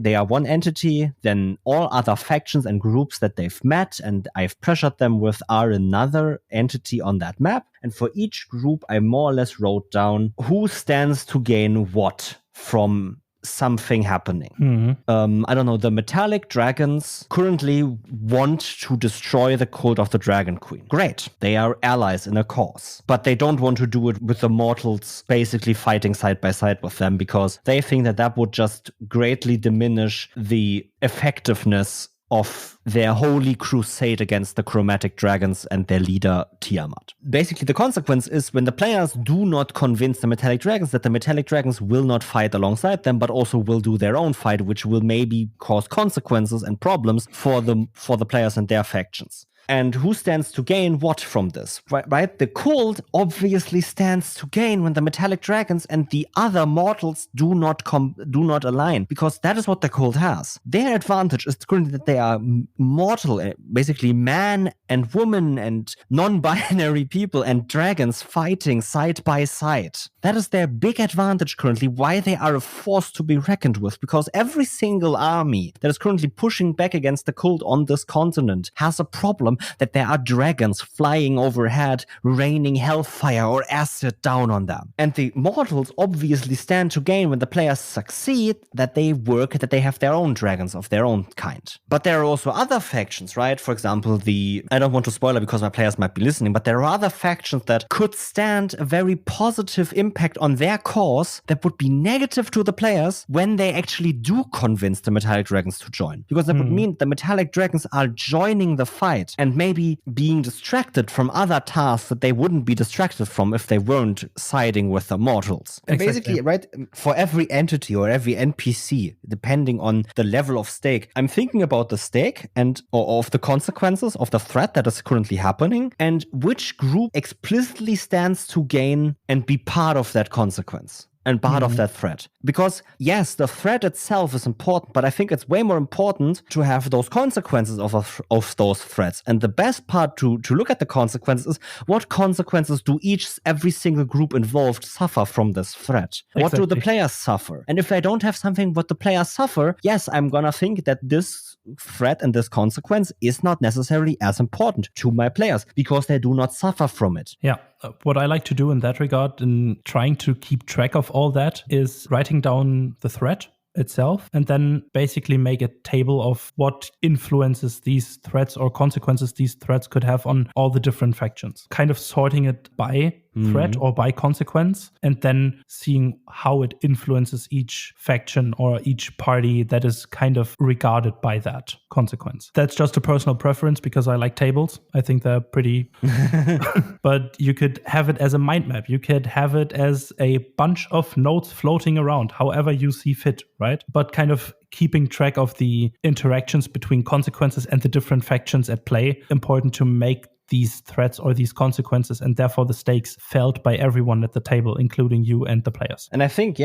They are one entity. Then all other factions and groups that they've met and I've pressured them with are another entity on that map. And for each group, I more or less wrote down who stands to gain what from something happening. I don't know, the metallic dragons currently want to destroy the cult of the Dragon Queen. Great. They are allies in a cause. But they don't want to do it with the mortals basically fighting side by side with them because they think that that would just greatly diminish the effectiveness of their holy crusade against the chromatic dragons and their leader Tiamat. Basically, the consequence is when the players do not convince the metallic dragons that the metallic dragons will not fight alongside them, but also will do their own fight, which will maybe cause consequences and problems for the players and their factions. And who stands to gain what from this? Right? The cult obviously stands to gain when the metallic dragons and the other mortals do not align, because that is what the cult has. Their advantage is currently that they are mortal, basically man and woman and non-binary people and dragons fighting side by side. That is their big advantage currently, why they are a force to be reckoned with, because every single army that is currently pushing back against the cult on this continent has a problem that there are dragons flying overhead, raining hellfire or acid down on them. And the mortals obviously stand to gain when the players succeed, that they have their own dragons of their own kind. But there are also other factions, right? For example, I don't want to spoil it because my players might be listening, but there are other factions that could stand a very positive impact on their cause that would be negative to the players when they actually do convince the metallic dragons to join. Because that would mean the metallic dragons are joining the fight and maybe being distracted from other tasks that they wouldn't be distracted from if they weren't siding with the mortals. And basically, right, for every entity or every NPC, depending on the level of stake, I'm thinking about the stake or of the consequences of the threat that is currently happening and which group explicitly stands to gain and be part of that consequence and part of that threat. Because yes, the threat itself is important, but I think it's way more important to have those consequences of those threats. And the best part to look at the consequences is what consequences do every single group involved suffer from this threat? Exactly. What do the players suffer? And if I don't have something what the players suffer, yes, I'm gonna think that this threat and this consequence is not necessarily as important to my players because they do not suffer from it. Yeah. What I like to do in that regard, in trying to keep track of all that, is writing down the threat itself and then basically make a table of what influences these threats or consequences these threats could have on all the different factions. Kind of sorting it by threat or by consequence and then seeing how it influences each faction or each party that is kind of regarded by that consequence. That's just a personal preference because I like tables. I think they're pretty... But you could have it as a mind map. You could have it as a bunch of notes floating around, however you see fit, right? But kind of keeping track of the interactions between consequences and the different factions at play, important to make these threats or these consequences and therefore the stakes felt by everyone at the table, including you and the players. And I think,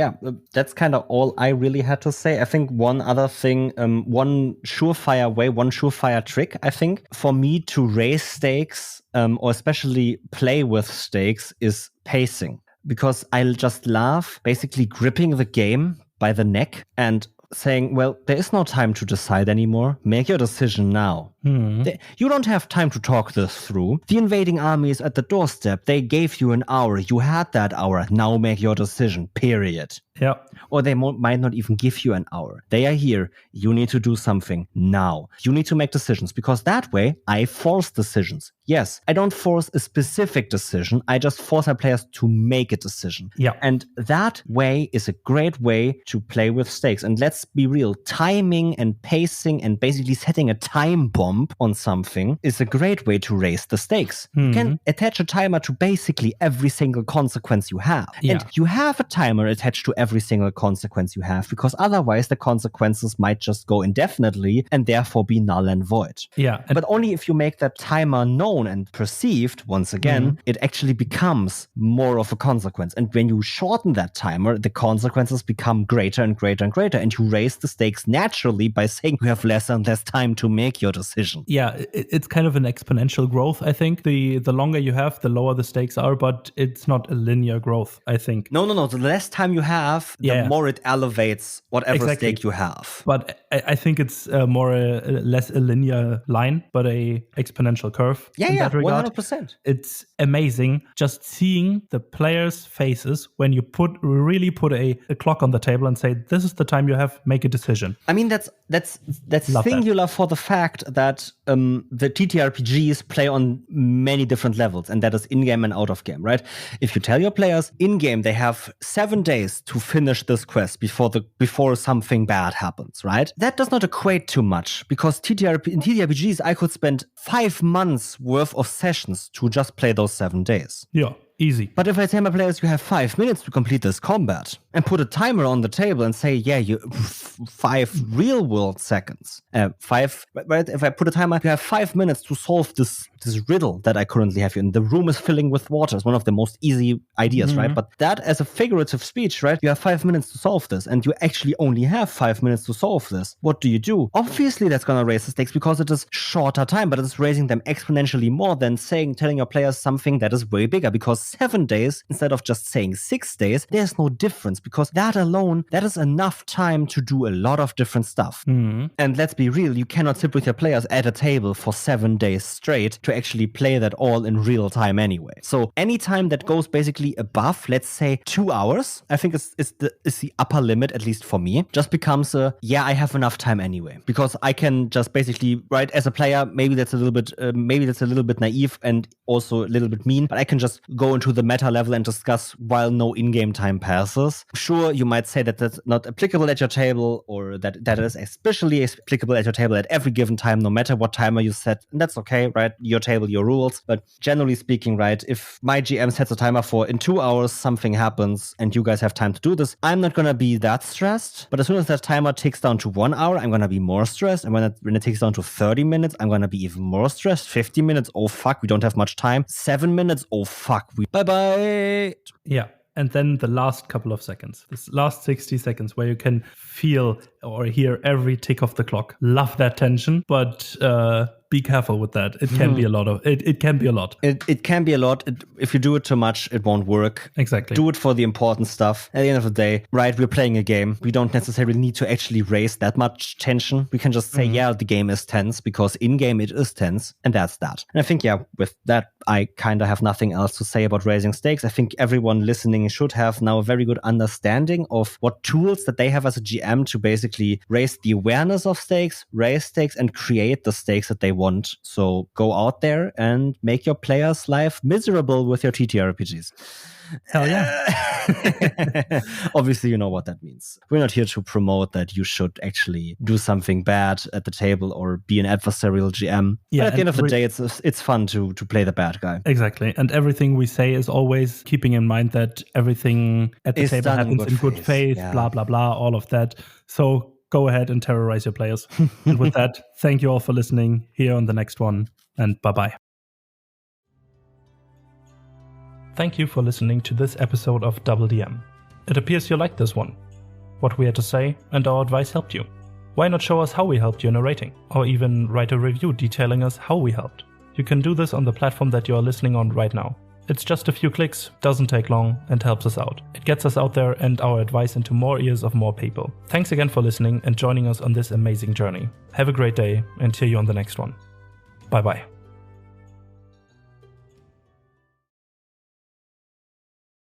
that's kind of all I really had to say. I think one other thing, one surefire trick, I think, for me to raise stakes or especially play with stakes is pacing. Because I'll just love basically gripping the game by the neck and saying, well, there is no time to decide anymore. Make your decision now. You don't have time to talk this through. The invading army is at the doorstep. They gave you an hour. You had that hour. Now make your decision, period. Yeah. Or they might not even give you an hour. They are here. You need to do something now. You need to make decisions, because that way I force decisions. Yes, I don't force a specific decision. I just force my players to make a decision. Yeah. And that way is a great way to play with stakes. And let's be real, timing and pacing and basically setting a time bomb on something is a great way to raise the stakes. You can attach a timer to basically every single consequence you have. Yeah. And you have a timer attached to every single consequence you have, because otherwise the consequences might just go indefinitely and therefore be null and void. Yeah. But only if you make that timer known and perceived, once again, it actually becomes more of a consequence. And when you shorten that timer, the consequences become greater and greater and greater. And you raise the stakes naturally by saying you have less and less time to make your decision. Yeah, it's kind of an exponential growth, I think. The longer you have, the lower the stakes are, but it's not a linear growth, I think. No. The less time you have, the more it elevates whatever stake you have. But I think it's less a linear line, but a exponential curve. Yeah, 100%. It's amazing just seeing the players' faces when you really put a clock on the table and say, this is the time you have, make a decision. I mean, that's singular for the fact that the TTRPGs play on many different levels, and that is in-game and out-of-game, right? If you tell your players in-game they have 7 days to finish this quest before something bad happens, right? That does not equate too much, because in TTRPGs I could spend 5 months worth of sessions to just play those 7 days. Yeah. Easy. But if I tell my players you have 5 minutes to complete this combat and put a timer on the table and say, you 5 real world seconds, right? If I put a timer, you have 5 minutes to solve this riddle that I currently have here. And the room is filling with water. It's one of the most easy ideas, right? But that as a figurative speech, right? You have 5 minutes to solve this, and you actually only have 5 minutes to solve this. What do? Obviously, that's going to raise the stakes because it is shorter time, but it's raising them exponentially more than telling your players something that is way bigger, because 7 days instead of just saying 6 days, there's no difference, because that alone, that is enough time to do a lot of different stuff. And let's be real, you cannot sit with your players at a table for 7 days straight to actually play that all in real time anyway. So any time that goes basically above, let's say 2 hours, I think is the upper limit, at least for me, just becomes I have enough time anyway, because I can just basically, right, as a player, maybe that's a little bit naive and also a little bit mean, but I can just go into the meta level and discuss while no in-game time passes. Sure, you might say that that's not applicable at your table, or that is especially applicable at your table at every given time, no matter what timer you set. And that's okay, right? Your table, your rules. But generally speaking, right, if my GM sets a timer for in 2 hours, something happens and you guys have time to do this, I'm not going to be that stressed. But as soon as that timer ticks down to 1 hour, I'm going to be more stressed. And when it ticks down to 30 minutes, I'm going to be even more stressed. 50 minutes, oh fuck, we don't have much time. 7 minutes, oh fuck, bye-bye. Yeah. And then the last couple of seconds, this last 60 seconds where you can feel or hear every tick of the clock. Love that tension, but be careful with that. It can be a lot of it can be a lot. It can be a lot. If you do it too much, it won't work. Exactly. Do it for the important stuff. At the end of the day, right, we're playing a game. We don't necessarily need to actually raise that much tension. We can just say, the game is tense, because in-game it is tense, and that's that. And I think, with that, I kind of have nothing else to say about raising stakes. I think everyone listening should have now a very good understanding of what tools that they have as a GM to basically raise the awareness of stakes, raise stakes, and create the stakes that they want. So go out there and make your players' life miserable with your TTRPGs. Hell yeah. Obviously, you know what that means. We're not here to promote that you should actually do something bad at the table or be an adversarial GM. Yeah, but at the end of the day, it's fun to play the bad guy. Exactly. And everything we say is always keeping in mind that everything at the table happens in good faith, blah, blah, blah, all of that. So go ahead and terrorize your players. And with that, thank you all for listening. Here on the next one, and bye-bye. Thank you for listening to this episode of DoubleDM. It appears you liked this one. What we had to say and our advice helped you. Why not show us how we helped you in a rating, or even write a review detailing us how we helped? You can do this on the platform that you are listening on right now. It's just a few clicks, doesn't take long, and helps us out. It gets us out there and our advice into more ears of more people. Thanks again for listening and joining us on this amazing journey. Have a great day, and hear you on the next one. Bye-bye.